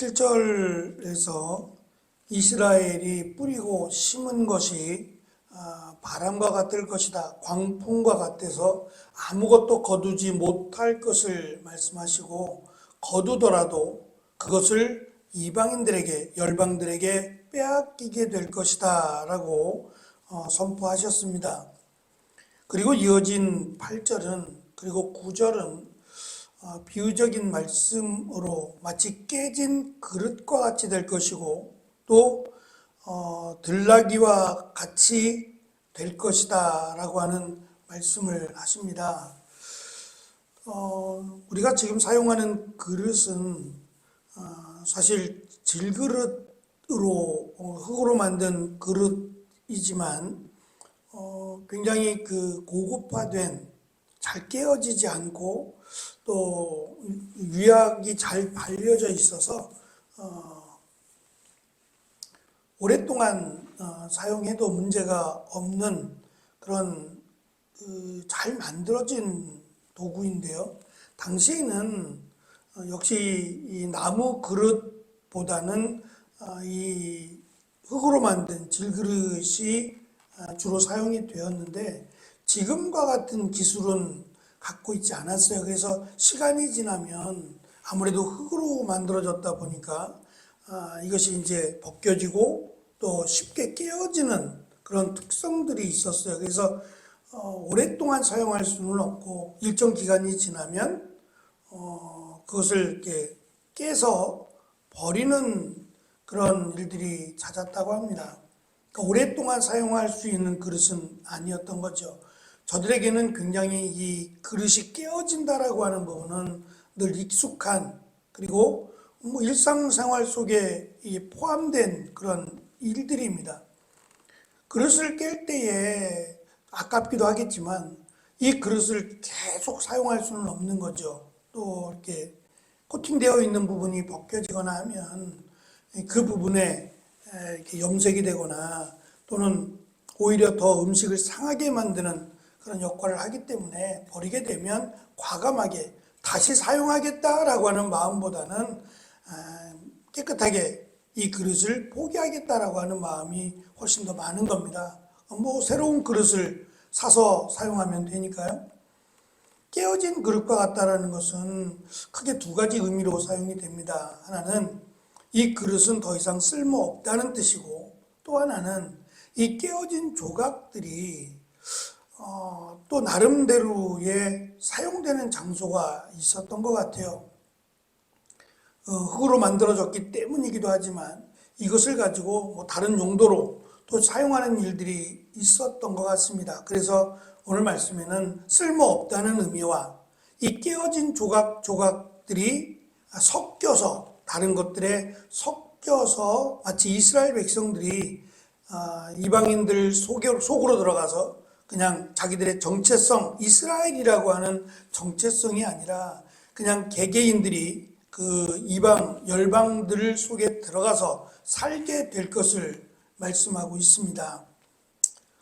17절에서 이스라엘이 뿌리고 심은 것이 바람과 같을 것이다. 광풍과 같아서 아무것도 거두지 못할 것을 말씀하시고 거두더라도 그것을 이방인들에게 열방들에게 빼앗기게 될 것이다 라고 선포하셨습니다. 그리고 이어진 8절은 그리고 9절은 비유적인 말씀으로 마치 깨진 그릇과 같이 될 것이고 또 들나귀와 같이 될 것이다 라고 하는 말씀을 하십니다. 우리가 지금 사용하는 그릇은 사실 질그릇으로 흙으로 만든 그릇이지만 굉장히 그 고급화된 잘 깨어지지 않고 또 유약이 잘 발려져 있어서 오랫동안 사용해도 문제가 없는 그런 잘 만들어진 도구인데요. 당시에는 역시 이 나무 그릇보다는 이 흙으로 만든 질그릇이 주로 사용이 되었는데 지금과 같은 기술은 갖고 있지 않았어요. 그래서 시간이 지나면 아무래도 흙으로 만들어졌다 보니까 이것이 이제 벗겨지고 또 쉽게 깨어지는 그런 특성들이 있었어요. 그래서 오랫동안 사용할 수는 없고 일정 기간이 지나면 그것을 이렇게 깨서 버리는 그런 일들이 잦았다고 합니다. 그러니까 오랫동안 사용할 수 있는 그릇은 아니었던 거죠. 저들에게는 굉장히 이 그릇이 깨어진다라고 하는 부분은 늘 익숙한 그리고 일상생활 속에 포함된 그런 일들입니다. 그릇을 깰 때에 아깝기도 하겠지만 이 그릇을 계속 사용할 수는 없는 거죠. 또 이렇게 코팅되어 있는 부분이 벗겨지거나 하면 그 부분에 이렇게 염색이 되거나 또는 오히려 더 음식을 상하게 만드는 그런 역할을 하기 때문에 버리게 되면 과감하게 다시 사용하겠다라고 하는 마음보다는 깨끗하게 이 그릇을 포기하겠다라고 하는 마음이 훨씬 더 많은 겁니다. 새로운 그릇을 사서 사용하면 되니까요. 깨어진 그릇과 같다라는 것은 크게 두 가지 의미로 사용이 됩니다. 하나는 이 그릇은 더 이상 쓸모없다는 뜻이고 또 하나는 이 깨어진 조각들이 또 나름대로의 사용되는 장소가 있었던 것 같아요. 흙으로 만들어졌기 때문이기도 하지만 이것을 가지고 다른 용도로 또 사용하는 일들이 있었던 것 같습니다. 그래서 오늘 말씀에는 쓸모없다는 의미와 이 깨어진 조각들이 섞여서 다른 것들에 섞여서 마치 이스라엘 백성들이 이방인들 속으로 들어가서 그냥 자기들의 정체성, 이스라엘이라고 하는 정체성이 아니라 그냥 개개인들이 그 이방 열방들 속에 들어가서 살게 될 것을 말씀하고 있습니다.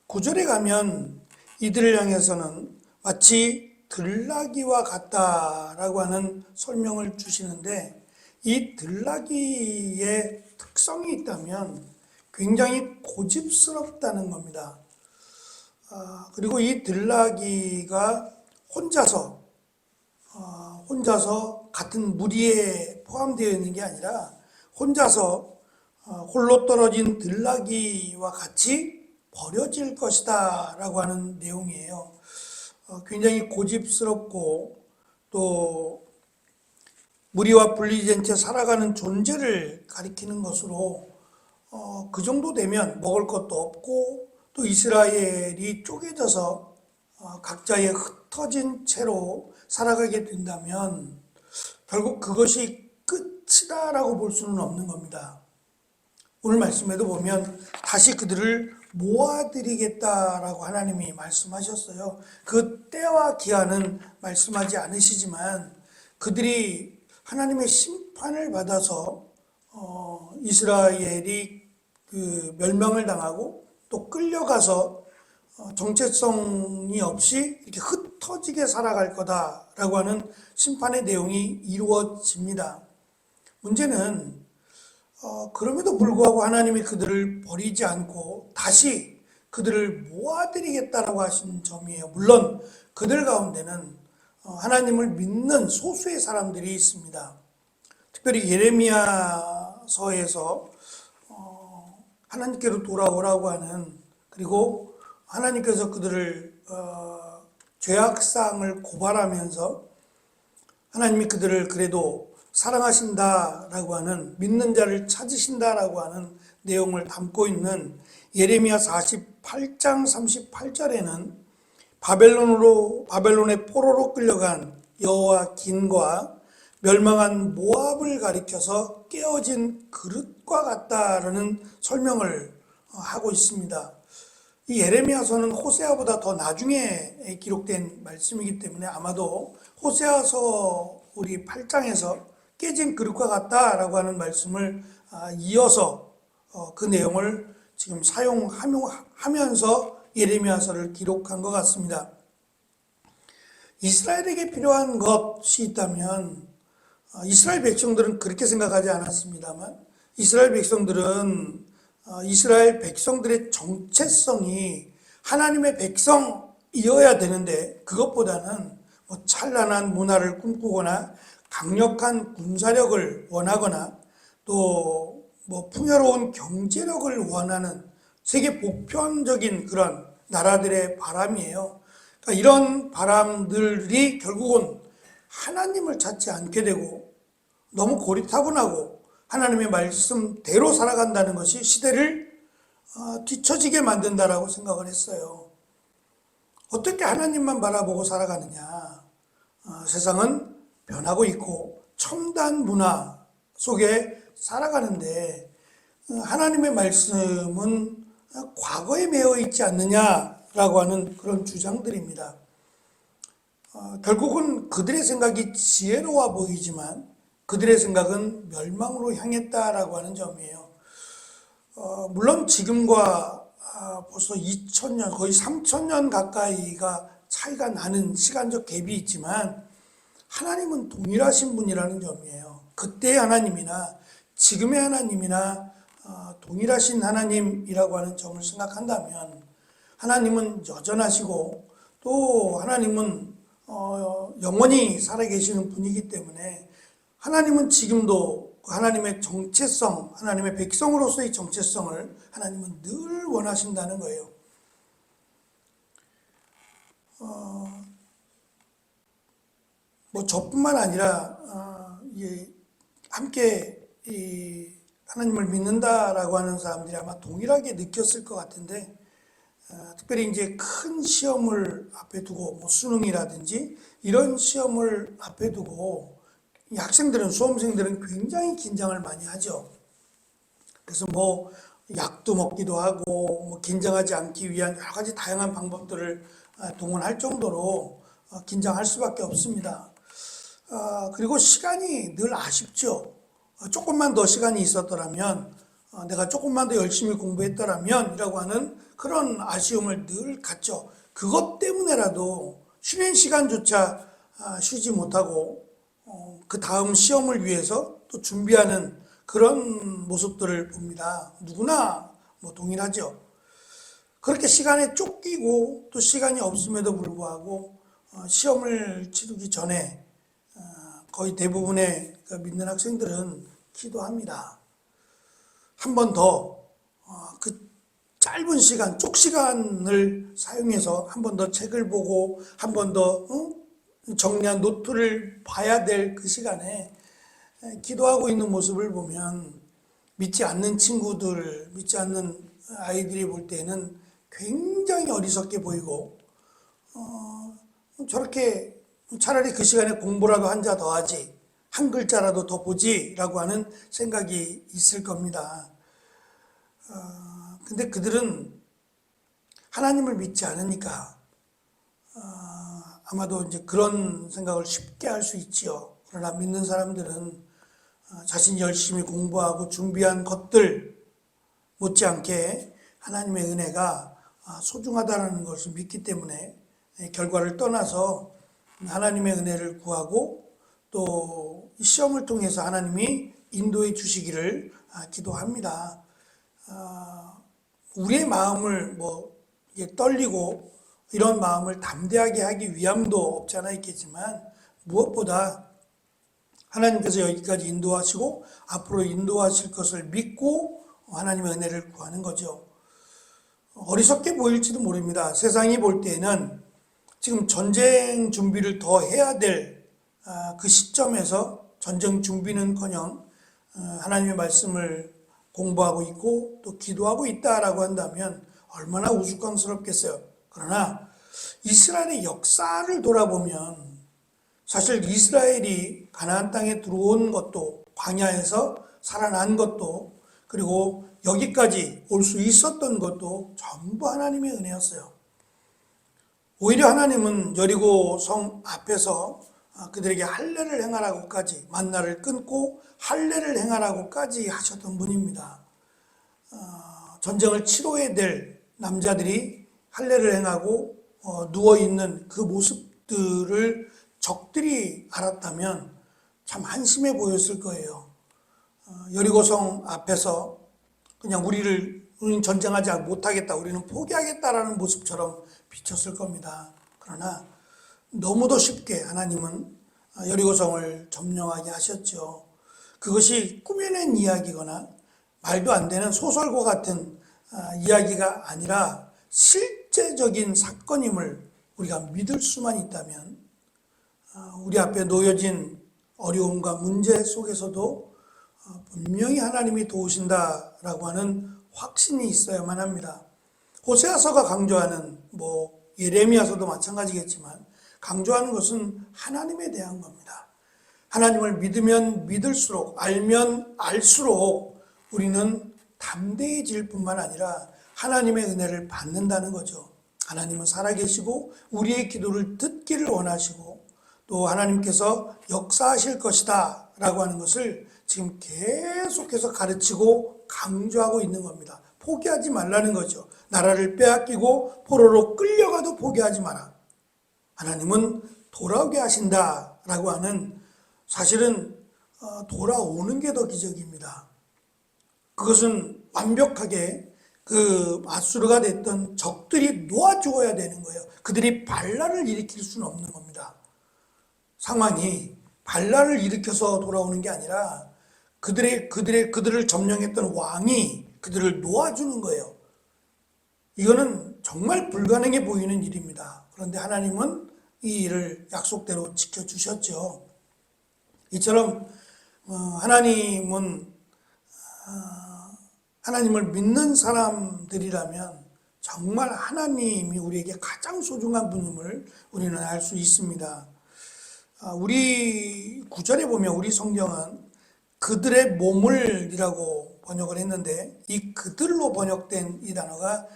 9절에 가면 이들을 향해서는 마치 들나귀와 같다라고 하는 설명을 주시는데 이 들나귀의 특성이 있다면 굉장히 고집스럽다는 겁니다. 그리고 이 들나귀가 혼자서 같은 무리에 포함되어 있는 게 아니라 혼자서 홀로 떨어진 들나귀와 같이 버려질 것이다 라고 하는 내용이에요. 굉장히 고집스럽고 또 무리와 분리된 채 살아가는 존재를 가리키는 것으로 그 정도 되면 먹을 것도 없고 또 이스라엘이 쪼개져서 각자의 흩어진 채로 살아가게 된다면 결국 그것이 끝이다라고 볼 수는 없는 겁니다. 오늘 말씀에도 보면 다시 그들을 모아드리겠다라고 하나님이 말씀하셨어요. 그 때와 기한은 말씀하지 않으시지만 그들이 하나님의 심판을 받아서 이스라엘이 그 멸망을 당하고 또 끌려가서 정체성이 없이 이렇게 흩어지게 살아갈 거다라고 하는 심판의 내용이 이루어집니다. 문제는 그럼에도 불구하고 하나님이 그들을 버리지 않고 다시 그들을 모아드리겠다라고 하신 점이에요. 물론 그들 가운데는 하나님을 믿는 소수의 사람들이 있습니다. 특별히 예레미야서에서 하나님께로 돌아오라고 하는, 그리고 하나님께서 그들을 죄악사항을 고발하면서 하나님이 그들을 그래도 사랑하신다라고 하는, 믿는 자를 찾으신다라고 하는 내용을 담고 있는 예레미야 48장 38절에는 바벨론의 포로로 끌려간 여호와 긴과 멸망한 모압을 가리켜서 깨어진 그릇과 같다라는 설명을 하고 있습니다. 이 예레미야서는 호세아보다 더 나중에 기록된 말씀이기 때문에 아마도 호세아서 우리 8장에서 깨진 그릇과 같다라고 하는 말씀을 이어서 그 내용을 지금 사용하면서 예레미야서를 기록한 것 같습니다. 이스라엘에게 필요한 것이 있다면, 이스라엘 백성들은 그렇게 생각하지 않았습니다만, 이스라엘 백성들의 정체성이 하나님의 백성이어야 되는데, 그것보다는 찬란한 문화를 꿈꾸거나 강력한 군사력을 원하거나 또 풍요로운 경제력을 원하는 세계 보편적인 그런 나라들의 바람이에요. 그러니까 이런 바람들이 결국은 하나님을 찾지 않게 되고 너무 고리타분하고 하나님의 말씀대로 살아간다는 것이 시대를 뒤처지게 만든다라고 생각을 했어요. 어떻게 하나님만 바라보고 살아가느냐. 세상은 변하고 있고 첨단 문화 속에 살아가는데 하나님의 말씀은 과거에 매여 있지 않느냐라고 하는 그런 주장들입니다. 결국은 그들의 생각이 지혜로워 보이지만 그들의 생각은 멸망으로 향했다라고 하는 점이에요. 물론 지금과 벌써 2000년, 거의 3000년 가까이가 차이가 나는 시간적 갭이 있지만 하나님은 동일하신 분이라는 점이에요. 그때의 하나님이나 지금의 하나님이나 동일하신 하나님이라고 하는 점을 생각한다면 하나님은 여전하시고 또 하나님은 영원히 살아계시는 분이기 때문에 하나님은 지금도 하나님의 정체성, 하나님의 백성으로서의 정체성을 하나님은 늘 원하신다는 거예요. 저뿐만 아니라 함께 하나님을 믿는다라고 하는 사람들이 아마 동일하게 느꼈을 것 같은데, 특별히 이제 큰 시험을 앞에 두고 수능이라든지 이런 시험을 앞에 두고 학생들은, 수험생들은 굉장히 긴장을 많이 하죠. 그래서 약도 먹기도 하고 긴장하지 않기 위한 여러 가지 다양한 방법들을 동원할 정도로 긴장할 수밖에 없습니다. 그리고 시간이 늘 아쉽죠. 조금만 더 시간이 있었더라면, 내가 조금만 더 열심히 공부했더라면 이라고 하는 그런 아쉬움을 늘 갖죠. 그것 때문에라도 쉬는 시간조차 쉬지 못하고 그 다음 시험을 위해서 또 준비하는 그런 모습들을 봅니다. 누구나 동일하죠. 그렇게 시간에 쫓기고 또 시간이 없음에도 불구하고 시험을 치르기 전에 거의 대부분의 믿는 학생들은 기도합니다. 한 번 더 그 짧은 시간, 쪽시간을 사용해서 한 번 더 책을 보고 한 번 더 정리한 노트를 봐야 될 그 시간에 기도하고 있는 모습을 보면 믿지 않는 친구들, 믿지 않는 아이들이 볼 때는 굉장히 어리석게 보이고 저렇게 차라리 그 시간에 공부라도 한 자 더 하지, 한 글자라도 더 보지 라고 하는 생각이 있을 겁니다. 근데 그들은 하나님을 믿지 않으니까 아마도 이제 그런 생각을 쉽게 할 수 있지요. 그러나 믿는 사람들은 자신이 열심히 공부하고 준비한 것들 못지않게 하나님의 은혜가 소중하다는 것을 믿기 때문에 결과를 떠나서 하나님의 은혜를 구하고 또 이 시험을 통해서 하나님이 인도해 주시기를 기도합니다. 우리의 마음을 떨리고 이런 마음을 담대하게 하기 위함도 없지 않아 있겠지만, 무엇보다 하나님께서 여기까지 인도하시고 앞으로 인도하실 것을 믿고 하나님의 은혜를 구하는 거죠. 어리석게 보일지도 모릅니다. 세상이 볼 때에는 지금 전쟁 준비를 더 해야 될 그 시점에서 전쟁 준비는커녕 하나님의 말씀을 공부하고 있고 또 기도하고 있다라고 한다면 얼마나 우스꽝스럽겠어요. 그러나 이스라엘의 역사를 돌아보면 사실 이스라엘이 가나안 땅에 들어온 것도, 광야에서 살아난 것도, 그리고 여기까지 올 수 있었던 것도 전부 하나님의 은혜였어요. 오히려 하나님은 여리고 성 앞에서 그들에게 할례를 행하라고까지, 만나를 끊고 할례를 행하라고까지 하셨던 분입니다. 전쟁을 치러야 될 남자들이 할례를 행하고 누워있는 그 모습들을 적들이 알았다면 참 한심해 보였을 거예요. 여리고성 앞에서 그냥 우리는 전쟁하지 못하겠다, 우리는 포기하겠다라는 모습처럼 비쳤을 겁니다. 그러나 너무도 쉽게 하나님은 여리고성을 점령하게 하셨죠. 그것이 꾸며낸 이야기거나 말도 안 되는 소설과 같은 이야기가 아니라 실제적인 사건임을 우리가 믿을 수만 있다면, 우리 앞에 놓여진 어려움과 문제 속에서도 분명히 하나님이 도우신다라고 하는 확신이 있어야만 합니다. 호세아서가 강조하는, 예레미야서도 마찬가지겠지만 강조하는 것은 하나님에 대한 겁니다. 하나님을 믿으면 믿을수록, 알면 알수록 우리는 담대해질 뿐만 아니라 하나님의 은혜를 받는다는 거죠. 하나님은 살아계시고 우리의 기도를 듣기를 원하시고 또 하나님께서 역사하실 것이다 라고 하는 것을 지금 계속해서 가르치고 강조하고 있는 겁니다. 포기하지 말라는 거죠. 나라를 빼앗기고 포로로 끌려가도 포기하지 마라. 하나님은 돌아오게 하신다라고 하는, 사실은 돌아오는 게 더 기적입니다. 그것은 완벽하게 그 아수르가 됐던 적들이 놓아 주어야 되는 거예요. 그들이 반란을 일으킬 수는 없는 겁니다. 상황이 반란을 일으켜서 돌아오는 게 아니라 그들을 점령했던 왕이 그들을 놓아주는 거예요. 이거는 정말 불가능해 보이는 일입니다. 그런데 하나님은 이 일을 약속대로 지켜주셨죠. 이처럼 하나님을 믿는 사람들이라면 정말 하나님이 우리에게 가장 소중한 분임을 우리는 알 수 있습니다. 우리 구절에 보면 우리 성경은 그들의 몸을이라고 번역을 했는데, 이 그들로 번역된 이 단어가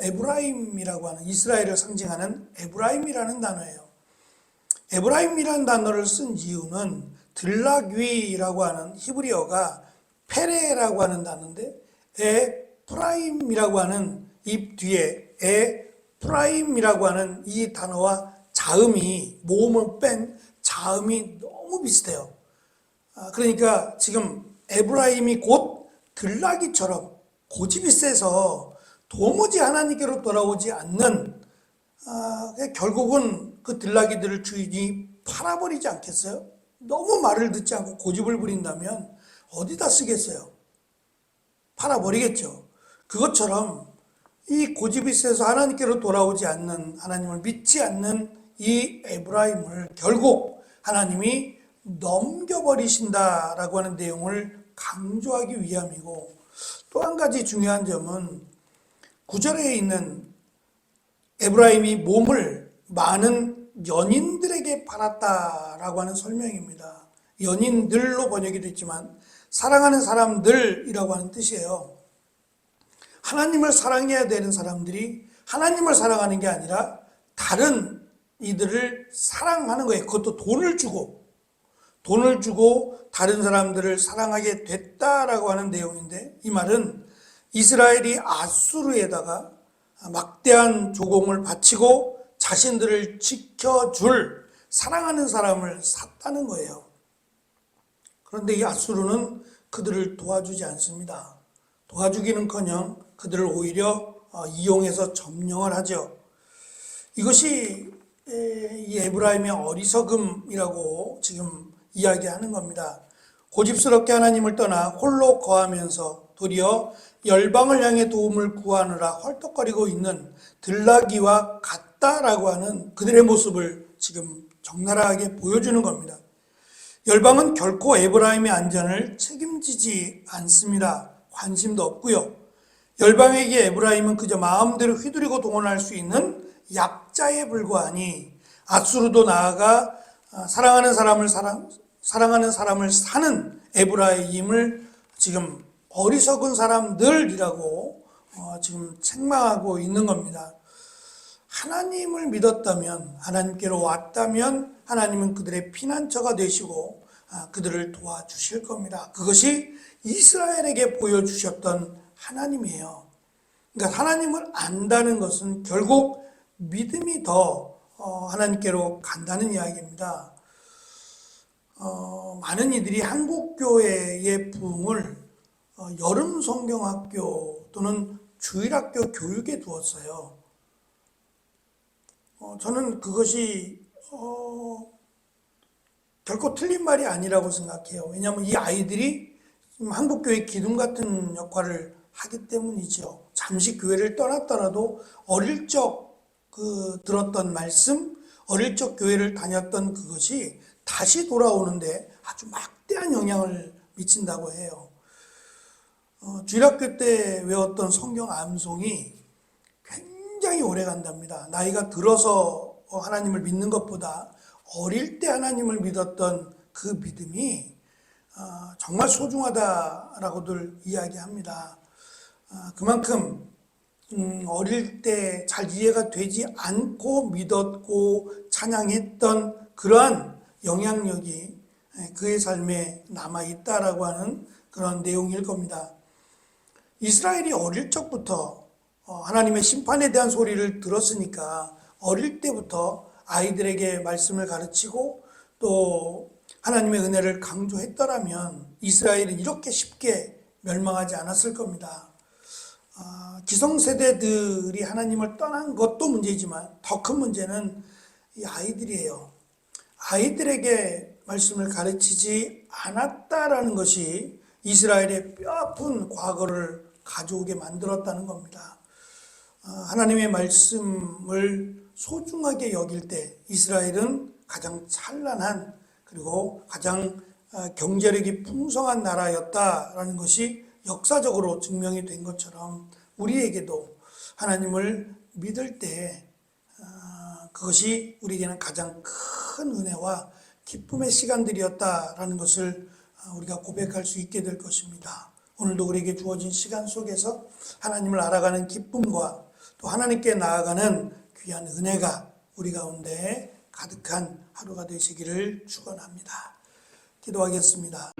에브라임이라고 하는, 이스라엘을 상징하는 에브라임이라는 단어예요. 에브라임이라는 단어를 쓴 이유는 들락위라고 하는 히브리어가 페레라고 하는 단어인데, 에프라임이라고 하는 입 뒤에 에프라임이라고 하는 이 단어와 자음이, 모음을 뺀 자음이 너무 비슷해요. 그러니까 지금 에브라임이 곧 들락이처럼 고집이 세서 도무지 하나님께로 돌아오지 않는, 결국은 그 들락이들을 주인이 팔아버리지 않겠어요? 너무 말을 듣지 않고 고집을 부린다면 어디다 쓰겠어요? 팔아버리겠죠. 그것처럼 이 고집이 세서 하나님께로 돌아오지 않는, 하나님을 믿지 않는 이 에브라임을 결국 하나님이 넘겨버리신다라고 하는 내용을 강조하기 위함이고, 또 한 가지 중요한 점은 9절에 있는 에브라임이 몸을 많은 연인들에게 팔았다라고 하는 설명입니다. 연인들로 번역이 됐지만 사랑하는 사람들이라고 하는 뜻이에요. 하나님을 사랑해야 되는 사람들이 하나님을 사랑하는 게 아니라 다른 이들을 사랑하는 거예요. 그것도 돈을 주고 다른 사람들을 사랑하게 됐다라고 하는 내용인데, 이 말은 이스라엘이 아수르에다가 막대한 조공을 바치고 자신들을 지켜줄 사랑하는 사람을 샀다는 거예요. 그런데 이 아수르는 그들을 도와주지 않습니다. 도와주기는커녕 그들을 오히려 이용해서 점령을 하죠. 이것이 이 에브라임의 어리석음이라고 지금 이야기하는 겁니다. 고집스럽게 하나님을 떠나 홀로 거하면서 도리어 열방을 향해 도움을 구하느라 헐떡거리고 있는 들나귀와 같다라고 하는 그들의 모습을 지금 적나라하게 보여주는 겁니다. 열방은 결코 에브라임의 안전을 책임지지 않습니다. 관심도 없고요. 열방에게 에브라임은 그저 마음대로 휘두르고 동원할 수 있는 약자에 불과하니 아수르도 나아가 사랑하는 사람을 사는 에브라임을 지금 어리석은 사람들이라고 지금 책망하고 있는 겁니다. 하나님을 믿었다면, 하나님께로 왔다면 하나님은 그들의 피난처가 되시고 그들을 도와주실 겁니다. 그것이 이스라엘에게 보여주셨던 하나님이에요. 그러니까 하나님을 안다는 것은 결국 믿음이 더 하나님께로 간다는 이야기입니다. 많은 이들이 한국교회의 부흥을 여름 성경학교 또는 주일학교 교육에 두었어요. 저는 그것이 결코 틀린 말이 아니라고 생각해요. 왜냐하면 이 아이들이 한국교회 기둥 같은 역할을 하기 때문이죠. 잠시 교회를 떠났더라도 어릴 적 들었던 말씀, 어릴 적 교회를 다녔던 그것이 다시 돌아오는데 아주 막대한 영향을 미친다고 해요. 주일학교 때 외웠던 성경 암송이 굉장히 오래 간답니다. 나이가 들어서 하나님을 믿는 것보다 어릴 때 하나님을 믿었던 그 믿음이 정말 소중하다라고들 이야기합니다. 그만큼 어릴 때 잘 이해가 되지 않고 믿었고 찬양했던 그러한 영향력이 그의 삶에 남아있다라고 하는 그런 내용일 겁니다. 이스라엘이 어릴 적부터 하나님의 심판에 대한 소리를 들었으니까 어릴 때부터 아이들에게 말씀을 가르치고 또 하나님의 은혜를 강조했더라면 이스라엘은 이렇게 쉽게 멸망하지 않았을 겁니다. 기성세대들이 하나님을 떠난 것도 문제지만 더 큰 문제는 이 아이들이에요. 아이들에게 말씀을 가르치지 않았다라는 것이 이스라엘의 뼈아픈 과거를 가져오게 만들었다는 겁니다. 하나님의 말씀을 소중하게 여길 때 이스라엘은 가장 찬란한 그리고 가장 경제력이 풍성한 나라였다라는 것이 역사적으로 증명이 된 것처럼 우리에게도 하나님을 믿을 때 그것이 우리에게는 가장 큰 은혜와 기쁨의 시간들이었다라는 것을 우리가 고백할 수 있게 될 것입니다. 오늘도 우리에게 주어진 시간 속에서 하나님을 알아가는 기쁨과 또 하나님께 나아가는 귀한 은혜가 우리 가운데 가득한 하루가 되시기를 축원합니다. 기도하겠습니다.